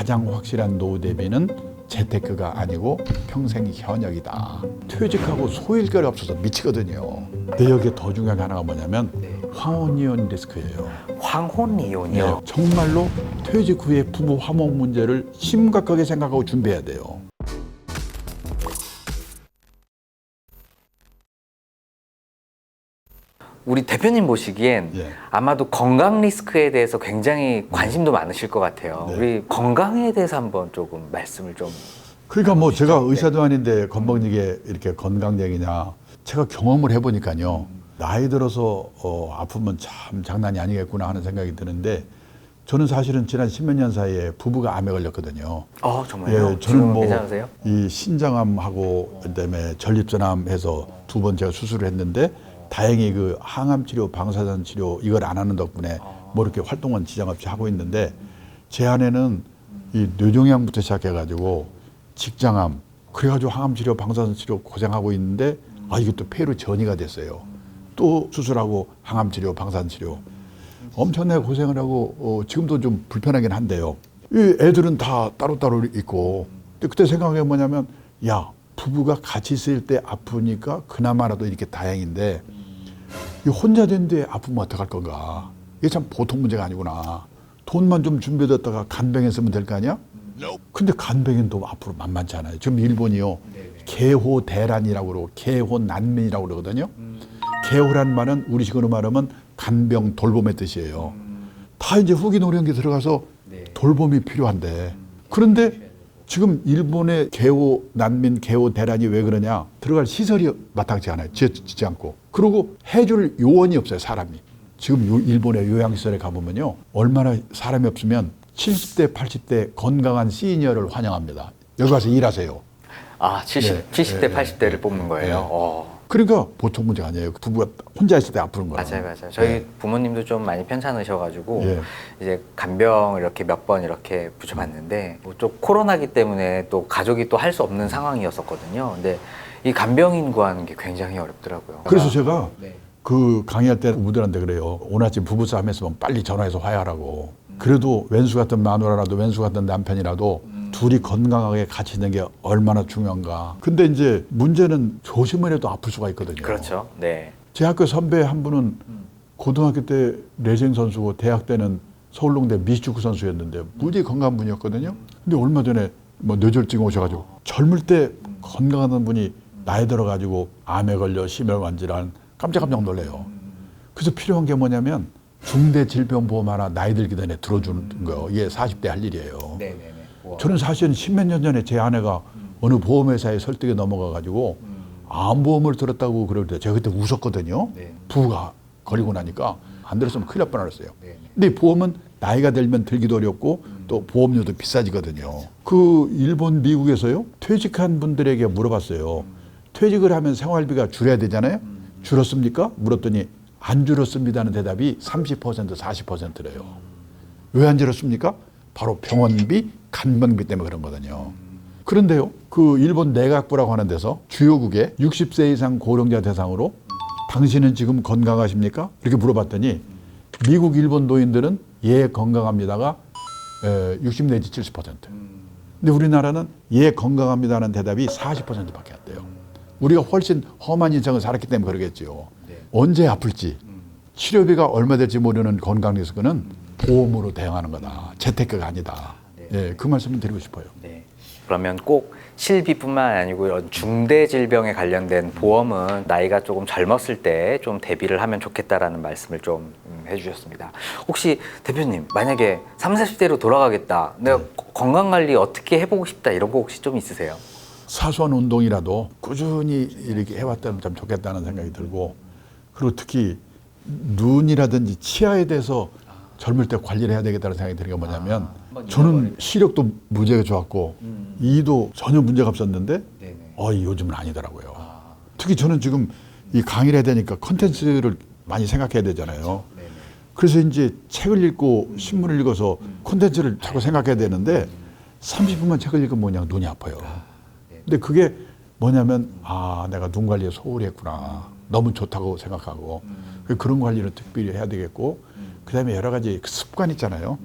가장 확실한 노후 대비는 재테크가 아니고 평생 현역이다. 퇴직하고 소일거리 없어서 미치거든요. 근데 여기에 더 중요한 게 하나가 뭐냐면 황혼이혼 리스크예요. 황혼이혼이요? 네, 정말로 퇴직 후에 부부 화목 문제를 심각하게 생각하고 준비해야 돼요. 우리 대표님 보시기엔 예. 아마도 건강 리스크에 대해서 굉장히 관심도 많으실 것 같아요. 네. 우리 건강에 대해서 한번 조금 말씀을 좀. 그러니까 뭐 제가 네. 의사도 아닌데 건방지게 이렇게 건강 얘기냐. 제가 경험을 해보니까요. 나이 들어서 아프면 참 장난이 아니겠구나 하는 생각이 드는데 저는 사실은 지난 10몇 년 사이에 부부가 암에 걸렸거든요. 정말요? 예, 지금은 저는 괜찮으세요? 이 신장암하고 그다음에 전립선암 해서 2번 제가 수술을 했는데 다행히 그 항암 치료, 방사선 치료 이걸 안 하는 덕분에 뭐 이렇게 활동은 지장 없이 하고 있는데 제 아내는 이 뇌종양부터 시작해가지고 직장암 그래가지고 항암 치료, 방사선 치료 고생하고 있는데 이게 또 폐로 전이가 됐어요. 또 수술하고 항암 치료, 방사선 치료 엄청나게 고생을 하고 지금도 좀 불편하긴 한데요. 이 애들은 다 따로따로 있고 근데 그때 생각한 게 뭐냐면 야 부부가 같이 있을 때 아프니까 그나마라도 이렇게 다행인데 이 혼자 된데 아프면 어떡할 건가. 이게 참 보통 문제가 아니구나. 돈만 좀 준비됐다가 간병에 쓰면 될 거 아니야? 근데 간병은 또 앞으로 만만치 않아요. 지금 일본이요. 개호대란이라고 그러고 개호난민이라고 그러거든요. 개호란 말은 우리식으로 말하면 간병 돌봄의 뜻이에요. 다 이제 후기 노령기 들어가서 돌봄이 필요한데 그런데 지금 일본의 개호 난민, 개호 대란이 왜 그러냐? 들어갈 시설이 마땅치 않아요. 짓지 않고. 그리고 해줄 요원이 없어요, 사람이. 지금 일본의 요양시설에 가보면요. 얼마나 사람이 없으면 70대, 80대 건강한 시니어를 환영합니다. 여기 가서 일하세요. 70대, 80대를 뽑는 거예요? 그러니까 보통 문제가 아니에요. 부부가 혼자 있을 때 아프는 거예요. 맞아요. 저희 부모님도 좀 많이 편찮으셔가지고 예. 이제 간병 이렇게 몇 번 이렇게 붙여봤는데 좀 코로나기 때문에 또 가족이 또 할 수 없는 상황이었었거든요. 근데 이 간병인 구하는 게 굉장히 어렵더라고요. 그래서 제가 그 강의할 때 부부들한테 그래요. 오늘 아침 부부싸움 했으면 빨리 전화해서 화해하라고. 그래도 왼수 같은 마누라라도 왼수 같은 남편이라도 둘이 건강하게 같이 있는 게 얼마나 중요한가. 근데 이제 문제는 조심을 해도 아플 수가 있거든요. 그렇죠. 네. 제 학교 선배 한 분은 고등학교 때 레슬링 선수고 대학 때는 서울농대 미식축구 선수였는데 무지 건강한 분이었거든요. 근데 얼마 전에 뭐 뇌졸중 오셔가지고 젊을 때 건강한 분이 나이 들어가지고 암에 걸려 심혈관 질환 깜짝깜짝 놀래요. 그래서 필요한 게 뭐냐면 중대질병보험 하나 나이 들기 전에 들어주는 거예요. 이게 40대 할 일이에요. 저는 사실은 10몇 년 전에 제 아내가 어느 보험회사에 설득에 넘어가가지고 암보험을 들었다고 그럴 때 제가 그때 웃었거든요. 부부가 걸리고 나니까 안 들었으면 큰일 날 뻔했어요. 근데 이 보험은 나이가 들면 들기도 어렵고 또 보험료도 비싸지거든요. 그 일본, 미국에서요. 퇴직한 분들에게 물어봤어요. 퇴직을 하면 생활비가 줄여야 되잖아요. 줄었습니까? 물었더니 안 줄었습니다는 대답이 30%, 40%래요. 왜 안 줄었습니까? 바로 병원비, 간병비 때문에 그런 거거든요. 그런데요, 그 일본 내각부라고 하는 데서 주요국에 60세 이상 고령자 대상으로 당신은 지금 건강하십니까? 이렇게 물어봤더니 미국, 일본 노인들은 예, 건강합니다가 60 내지 70%. 근데 우리나라는 예, 건강합니다는 대답이 40%밖에 안 돼요. 우리가 훨씬 험한 인생을 살았기 때문에 그러겠죠. 언제 아플지, 치료비가 얼마 될지 모르는 건강 리스크는 보험으로 대응하는 거다. 재테크가 아니다. 예, 그 말씀을 드리고 싶어요. 네. 그러면 꼭 실비뿐만 아니고 이런 중대 질병에 관련된 보험은 나이가 조금 젊었을 때 좀 대비를 하면 좋겠다라는 말씀을 좀 해주셨습니다. 혹시 대표님 만약에 30, 40대로 돌아가겠다. 내가 건강관리 어떻게 해보고 싶다 이런 거 혹시 좀 있으세요? 사소한 운동이라도 꾸준히 이렇게 해왔다면 참 좋겠다는 생각이 들고 그리고 특히 눈이라든지 치아에 대해서 젊을 때 관리를 해야 되겠다는 생각이 드는 게 뭐냐면 저는 시력도 무지하게 좋았고 이도 전혀 문제가 없었는데 요즘은 아니더라고요. 특히 저는 지금 이 강의를 해야 되니까 컨텐츠를 많이 생각해야 되잖아요. 그래서 이제 책을 읽고 신문을 읽어서 콘텐츠를 자꾸 생각해야 되는데 30분만 책을 읽으면 뭐냐 눈이 아파요. 근데 그게 뭐냐면 내가 눈 관리에 소홀히 했구나. 너무 좋다고 생각하고 그런 관리를 특별히 해야 되겠고 그다음에 여러 가지 습관 있잖아요.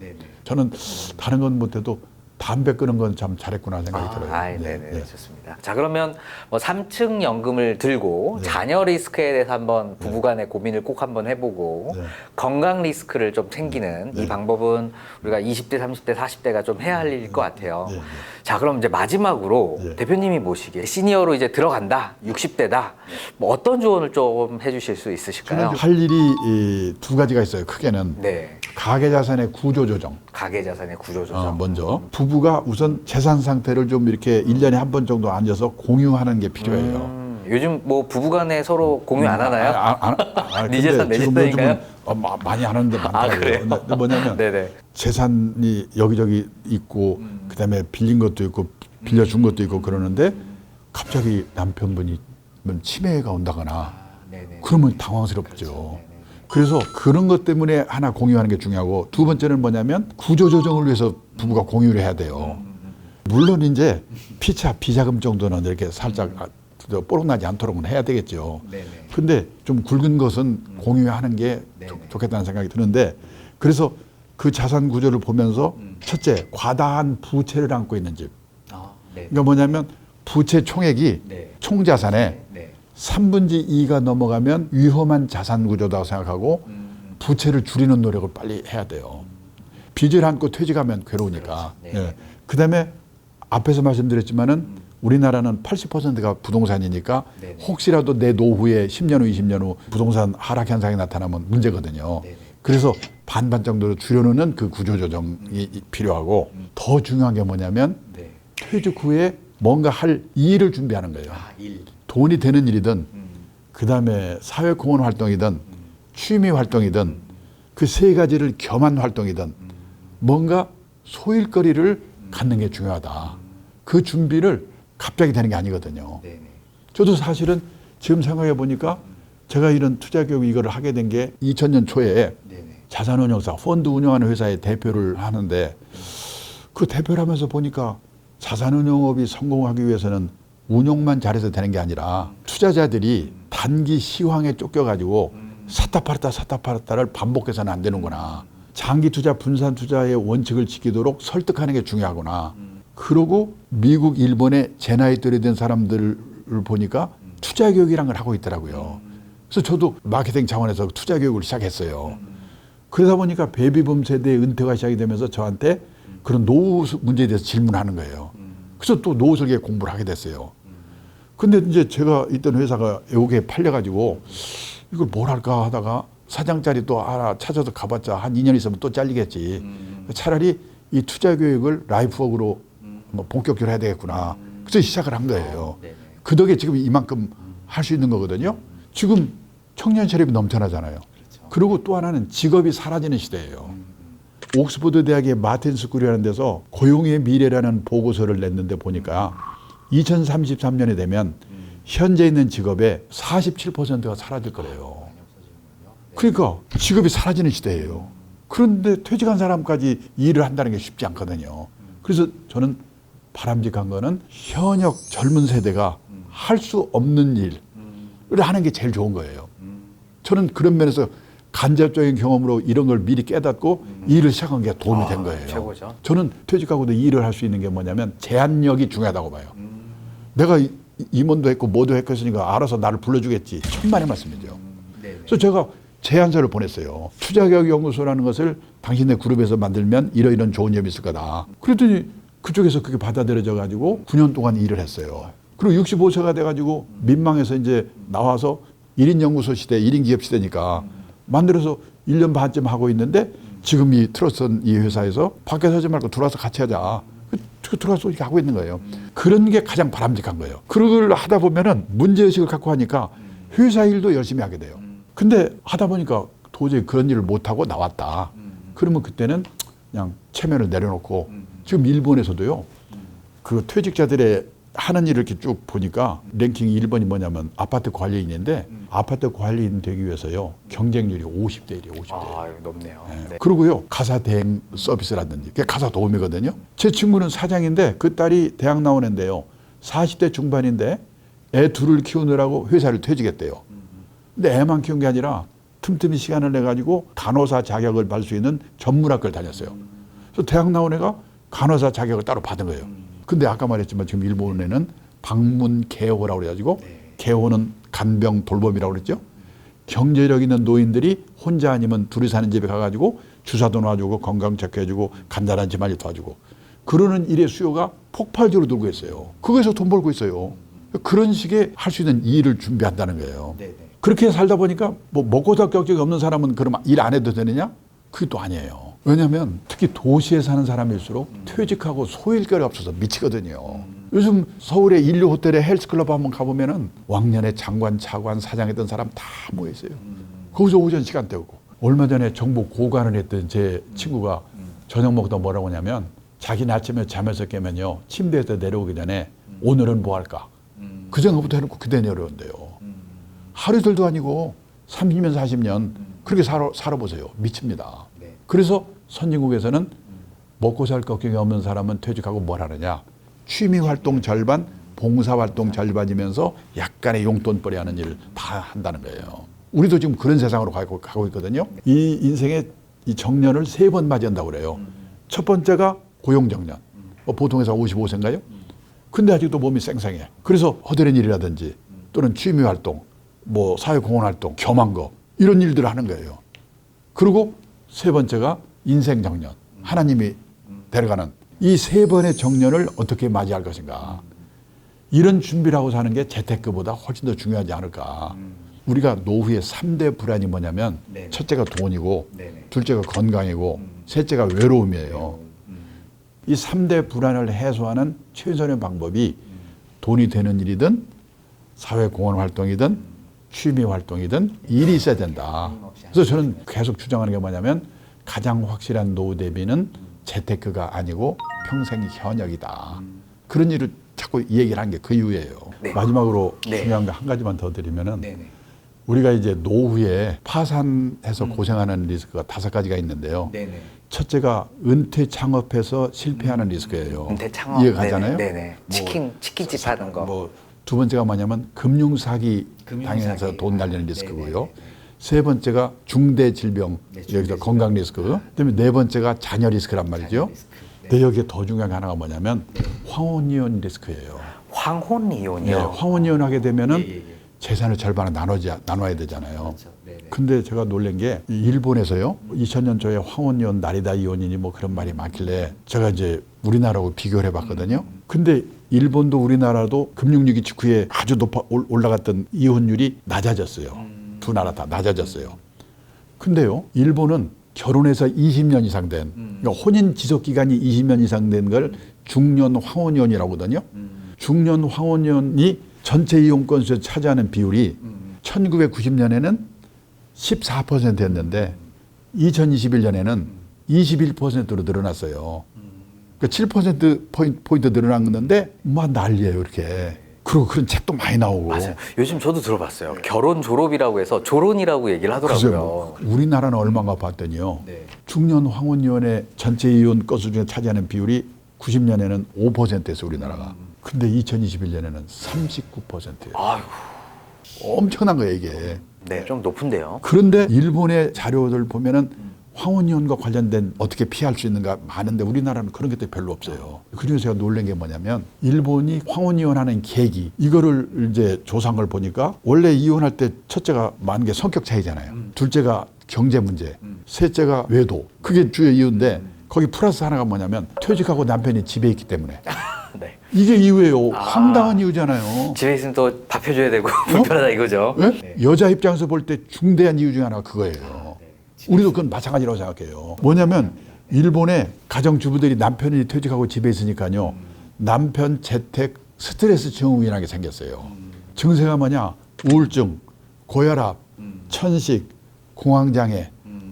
저는 다른 건 못해도 담배 끊은 건 참 잘했구나 생각이 들어요. 네네, 좋습니다. 자, 그러면 뭐 3층 연금을 들고 자녀 리스크에 대해서 한번 부부간의 고민을 꼭 한번 해보고 건강 리스크를 좀 챙기는 이 방법은 우리가 20대, 30대, 40대가 좀 해야 할 일일 것 같아요. 자, 그럼 이제 마지막으로 대표님이 보시기에 시니어로 이제 들어간다, 60대다, 뭐 어떤 조언을 좀 해주실 수 있으실까요? 할 일이 두 가지가 있어요. 크게는 가계자산의 구조조정. 가계자산의 구조조정. 먼저 부부가 우선 재산 상태를 좀 이렇게 1년에 한 번 정도 앉아서 공유하는 게 필요해요. 요즘 뭐 부부간에 서로 공유 안 하나요? 네 근데 재산 내 지금 재산이니까요? 요즘은 많이 안 하는데 많더라고요. 그래요? 근데 뭐냐면 네네. 재산이 여기저기 있고 그다음에 빌린 것도 있고 빌려준 것도 있고 그러는데 갑자기 남편분이 치매가 온다거나 그러면 당황스럽죠. 그래서 그런 것 때문에 하나 공유하는 게 중요하고 두 번째는 뭐냐면 구조조정을 위해서 부부가 공유를 해야 돼요. 물론 이제 피차 비자금 정도는 이렇게 살짝 뽀록나지 않도록은 해야 되겠죠. 근데 좀 굵은 것은 공유하는 게 좋겠다는 생각이 드는데 그래서 그 자산 구조를 보면서 첫째 과다한 부채를 안고 있는 집. 그러니까 뭐냐면 부채 총액이 총자산의 3분의 2가 넘어가면 위험한 자산 구조다고 생각하고 부채를 줄이는 노력을 빨리 해야 돼요. 빚을 안고 퇴직하면 괴로우니까. 그다음에 앞에서 말씀드렸지만은 우리나라는 80%가 부동산이니까 혹시라도 내 노후에 10년 후, 20년 후 부동산 하락 현상이 나타나면 문제거든요. 그래서 반반 정도로 줄여놓는 그 구조조정이 필요하고 더 중요한 게 뭐냐면 퇴직 후에 뭔가 할 일을 준비하는 거예요. 돈이 되는 일이든 그다음에 사회공헌 활동이든 취미 활동이든 그 세 가지를 겸한 활동이든 뭔가 소일거리를 갖는 게 중요하다. 그 준비를 갑자기 되는 게 아니거든요. 저도 사실은 지금 생각해 보니까 제가 이런 투자교육 이거를 하게 된 게 2000년 초에 자산운용사 펀드 운영하는 회사의 대표를 하는데 그 대표를 하면서 보니까 자산운용업이 성공하기 위해서는 운용만 잘해서 되는 게 아니라 투자자들이 단기 시황에 쫓겨가지고 샀다 팔았다를 반복해서는 안 되는구나. 장기 투자, 분산 투자의 원칙을 지키도록 설득하는 게 중요하구나. 그러고 미국, 일본의 제 나이 또래 된 사람들을 보니까 투자 교육이란 걸 하고 있더라고요. 그래서 저도 마케팅 차원에서 투자 교육을 시작했어요. 그러다 보니까 베이비붐 세대의 은퇴가 시작이 되면서 저한테 그런 노후 문제에 대해서 질문하는 거예요. 그래서 또 노후 설계 공부를 하게 됐어요. 근데 이제 제가 있던 회사가 외국에 팔려가지고 이걸 뭘 할까 하다가 사장 자리 또 하나 찾아서 가봤자 한 2년 있으면 또 잘리겠지. 차라리 이 투자 교육을 라이프워크로 뭐 본격적으로 해야 되겠구나. 그래서 시작을 한 거예요. 그 덕에 지금 이만큼 할 수 있는 거거든요. 지금 청년 체력이 넘쳐나잖아요. 그리고 또 하나는 직업이 사라지는 시대예요. 옥스퍼드 대학의 마틴 스쿨이라는 데서 고용의 미래라는 보고서를 냈는데 보니까 2033년에 되면 현재 있는 직업의 47%가 사라질 거래요. 그러니까 직업이 사라지는 시대예요. 그런데 퇴직한 사람까지 일을 한다는 게 쉽지 않거든요. 그래서 저는 바람직한 거는 현역 젊은 세대가 할 수 없는 일을 하는 게 제일 좋은 거예요. 저는 그런 면에서 간접적인 경험으로 이런 걸 미리 깨닫고 일을 시작한 게 도움이 된 거예요. 최고죠. 저는 퇴직하고도 일을 할 수 있는 게 뭐냐면 제한력이 중요하다고 봐요. 내가 임원도 했고 뭐도 했으니까 알아서 나를 불러주겠지. 천만의 말씀이죠. 그래서 제가 제안서를 보냈어요. 투자교육연구소라는 것을 당신네 그룹에서 만들면 이런 좋은 점이 있을 거다. 그랬더니 그쪽에서 그게 받아들여져 가지고 9년 동안 일을 했어요. 그리고 65세가 돼 가지고 민망해서 이제 나와서 1인 연구소 시대, 1인 기업 시대니까 만들어서 1년 반쯤 하고 있는데 지금 이 트러스턴 이 회사에서 밖에서 하지 말고 들어와서 같이 하자. 들어와서 이렇게 하고 있는 거예요. 그런 게 가장 바람직한 거예요. 그걸 하다 보면은 문제의식을 갖고 하니까 회사 일도 열심히 하게 돼요. 근데 하다 보니까 도저히 그런 일을 못하고 나왔다. 그러면 그때는 그냥 체면을 내려놓고 지금 일본에서도요. 그 퇴직자들의 하는 일을 이렇게 쭉 보니까 랭킹 1번이 뭐냐면 아파트 관리인인데 아파트 관리인 되기 위해서요. 경쟁률이 50대 1이에요. 50대 1. 아, 높네요. 네. 그리고요. 가사 대행 서비스라든지 그게 가사 도우미거든요. 제 친구는 사장인데 그 딸이 대학 나온 애인데요. 40대 중반인데 애 둘을 키우느라고 회사를 퇴직했대요. 근데 애만 키운 게 아니라 틈틈이 시간을 내가지고 간호사 자격을 받을 수 있는 전문학교를 다녔어요. 그래서 대학 나온 애가 간호사 자격을 따로 받은 거예요. 근데 아까 말했지만 지금 일본에는 방문 개호라고 그래가지고 개호는 간병 돌봄이라고 그랬죠. 경제력 있는 노인들이 혼자 아니면 둘이 사는 집에 가가지고 주사도 놔주고 건강 체크해주고 간단한 집안일 도와주고 그러는 일의 수요가 폭발적으로 늘고 있어요. 거기서 돈 벌고 있어요. 그런 식의 할 수 있는 일을 준비한다는 거예요. 그렇게 살다 보니까 뭐 먹고 살 격적이 없는 사람은 그럼 일 안 해도 되느냐? 그게 또 아니에요. 왜냐하면 특히 도시에 사는 사람일수록 퇴직하고 소일거리가 없어서 미치거든요. 요즘 서울의 인류 호텔에 헬스클럽 한번 가보면은 왕년에 장관, 차관, 사장했던 사람 다 모여 있어요. 거기서 오전 시간 때우고. 얼마 전에 정부 고관을 했던 제 친구가 저녁 먹다 뭐라고 하냐면 자기는 아침에 잠에서 깨면요 침대에서 내려오기 전에 오늘은 뭐 할까? 그 생각부터 해놓고 그대 내려온대요. 하루 이틀도 아니고 30년 40년 그렇게 살아보세요. 미칩니다. 그래서 선진국에서는 먹고 살 걱정이 없는 사람은 퇴직하고 뭘 하느냐. 취미활동 절반, 봉사활동 절반이면서 약간의 용돈벌이 하는 일을 다 한다는 거예요. 우리도 지금 그런 세상으로 가고 있거든요. 이 인생의 이 정년을 3번 맞이한다고 그래요. 첫 번째가 고용정년. 보통 회사 55세인가요? 근데 아직도 몸이 쌩쌩해. 그래서 허드렛 일이라든지 또는 취미활동, 뭐 사회공헌활동, 겸한 거 이런 일들을 하는 거예요. 그리고 3번째가 인생정년. 하나님이 데려가는 이 3번의 정년을 어떻게 맞이할 것인가. 이런 준비를 하고 사는 게 재테크보다 훨씬 더 중요하지 않을까. 우리가 노후의 3대 불안이 뭐냐면 첫째가 돈이고 둘째가 건강이고 셋째가 외로움이에요. 이 3대 불안을 해소하는 최선의 방법이 돈이 되는 일이든 사회공헌 활동이든 취미 활동이든 일이 있어야 된다. 그래서 저는 계속 주장하는 게 뭐냐면 가장 확실한 노후 대비는 재테크가 아니고 평생 현역이다. 그런 일을 자꾸 얘기를 하는 게 그 이유예요. 마지막으로 중요한 거 한 가지만 더 드리면은 우리가 이제 노후에 파산해서 고생하는 리스크가 5가지가 있는데요. 첫째가 은퇴 창업해서 실패하는 리스크예요. 은퇴 창업. 이해가잖아요. 치킨집 하는 거. 뭐 두 번째가 뭐냐면 금융 사기 당해서 돈 날리는 리스크고요. 세 번째가 중대 질병, 여기서 건강 리스크. 그다음에 4번째가 자녀 리스크란 말이죠. 근데 여기에 더 중요한 게 하나가 뭐냐면 황혼이혼 리스크예요. 황혼이혼이요? 네, 황혼이혼 하게 되면은 재산을 절반을 나눠야 되잖아요. 근데 제가 놀란 게 일본에서요. 2000년 초에 황혼이혼, 나리다 이혼이니 뭐 그런 말이 많길래 제가 이제 우리나라하고 비교를 해봤거든요. 근데 일본도 우리나라도 금융위기 직후에 아주 올라갔던 이혼율이 낮아졌어요. 두 나라 다 낮아졌어요. 근데요, 일본은 결혼해서 20년 이상 된, 그러니까 혼인 지속 기간이 20년 이상 된 걸 중년 황혼이혼이라고 하거든요. 중년 황혼이혼이 전체 이혼 건수에 차지하는 비율이 1990년에는 14%였는데 2021년에는 21%로 늘어났어요. 그러니까 7%포인트 늘어났는데 막 난리예요, 이렇게. 그리고 그런 책도 많이 나오고. 맞아요. 요즘 저도 들어봤어요. 결혼 졸업이라고 해서 조론이라고 얘기를 하더라고요. 우리나라는 얼마인가 봤더니요. 중년 황혼이혼의 전체 이혼 건수 중에 차지하는 비율이 90년에는 5%였어요, 우리나라가. 근데 2021년에는 39%예요. 아이고. 엄청난 거예요, 이게. 네, 좀 높은데요. 그런데 일본의 자료들 보면은 황혼이혼과 관련된 어떻게 피할 수 있는가 많은데 우리나라는 그런 게 별로 없어요. 그중에서 제가 놀란 게 뭐냐면 일본이 황혼이혼하는 계기 이거를 이제 조사한 걸 보니까 원래 이혼할 때 첫째가 많은 게 성격 차이잖아요. 둘째가 경제 문제, 셋째가 외도. 그게 주요 이유인데 거기 플러스 하나가 뭐냐면 퇴직하고 남편이 집에 있기 때문에. 네. 이게 이유예요. 황당한 이유잖아요. 집에 있으면 또 밥 해줘야 되고 불편하다 이거죠. 네? 여자 입장에서 볼 때 중대한 이유 중에 하나가 그거예요. 우리도 그건 마찬가지라고 생각해요. 뭐냐면 일본의 가정주부들이 남편이 퇴직하고 집에 있으니까요. 남편 재택 스트레스 증후군이라는 게 생겼어요. 증세가 뭐냐? 우울증, 고혈압, 천식, 공황장애,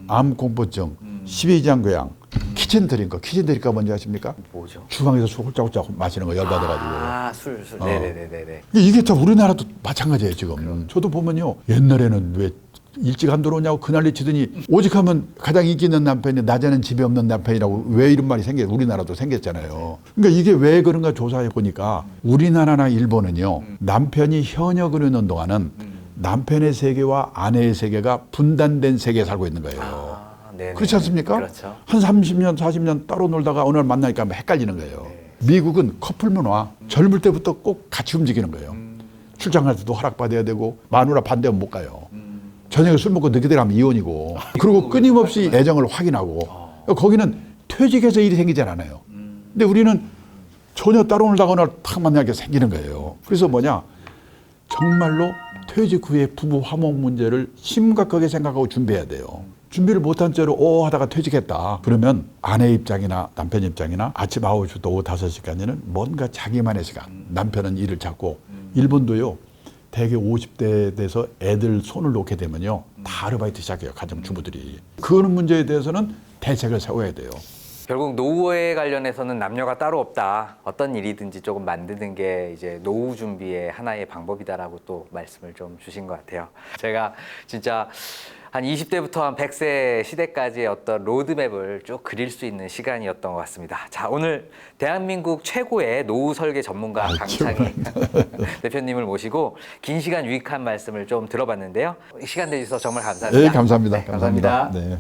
암공포증, 십이장궤양, 키친드링크. 키친드링크가 뭔지 아십니까? 뭐죠? 주방에서 술 홀짝홀짝 마시는 거 열받아가지고. 아, 술. 네네네네. 이게 다 우리나라도 마찬가지예요, 지금. 저도 보면요. 옛날에는 왜 일찍 안 들어오냐고 그난리 치더니 오직하면 가장 인기 있는 남편이 낮에는 집에 없는 남편이라고 왜 이런 말이 우리나라도 생겼잖아요. 그러니까 이게 왜 그런가 조사해 보니까 우리나라나 일본은요. 남편이 현역을 있는 동안은 남편의 세계와 아내의 세계가 분단된 세계에 살고 있는 거예요. 네네. 그렇지 않습니까? 그렇죠. 한 30년, 40년 따로 놀다가 어느 날 만나니까 헷갈리는 거예요. 미국은 커플만 와. 젊을 때부터 꼭 같이 움직이는 거예요. 출장 갈 때도 허락받아야 되고 마누라 반대하면 못 가요. 저녁에 술 먹고 늦게 들어가면 이혼이고. 그리고 끊임없이 애정을 확인하고. 거기는 퇴직해서 일이 생기지 않아요. 근데 우리는 전혀 따로 놀다가 어느 날 탁 만나게 생기는 거예요. 그래서 뭐냐. 정말로 퇴직 후에 부부 화목 문제를 심각하게 생각하고 준비해야 돼요. 준비를 못한 채로 하다가 퇴직했다. 그러면 아내 입장이나 남편 입장이나 아침 9시부터 오후 5시까지는 뭔가 자기만의 시간. 남편은 일을 찾고 일본도요. 대개 50대 돼서 애들 손을 놓게 되면요. 다 아르바이트 시작해요. 가정주부들이. 그런 문제에 대해서는 대책을 세워야 돼요. 결국 노후에 관련해서는 남녀가 따로 없다. 어떤 일이든지 조금 만드는 게 이제 노후 준비의 하나의 방법이다라고 또 말씀을 좀 주신 것 같아요. 제가 진짜 한 20대부터 한 100세 시대까지의 어떤 로드맵을 쭉 그릴 수 있는 시간이었던 것 같습니다. 자, 오늘 대한민국 최고의 노후 설계 전문가 강창희 대표님을 모시고 긴 시간 유익한 말씀을 좀 들어봤는데요. 시간 내주셔서 정말 감사합니다. 네, 감사합니다. 네, 감사합니다. 네.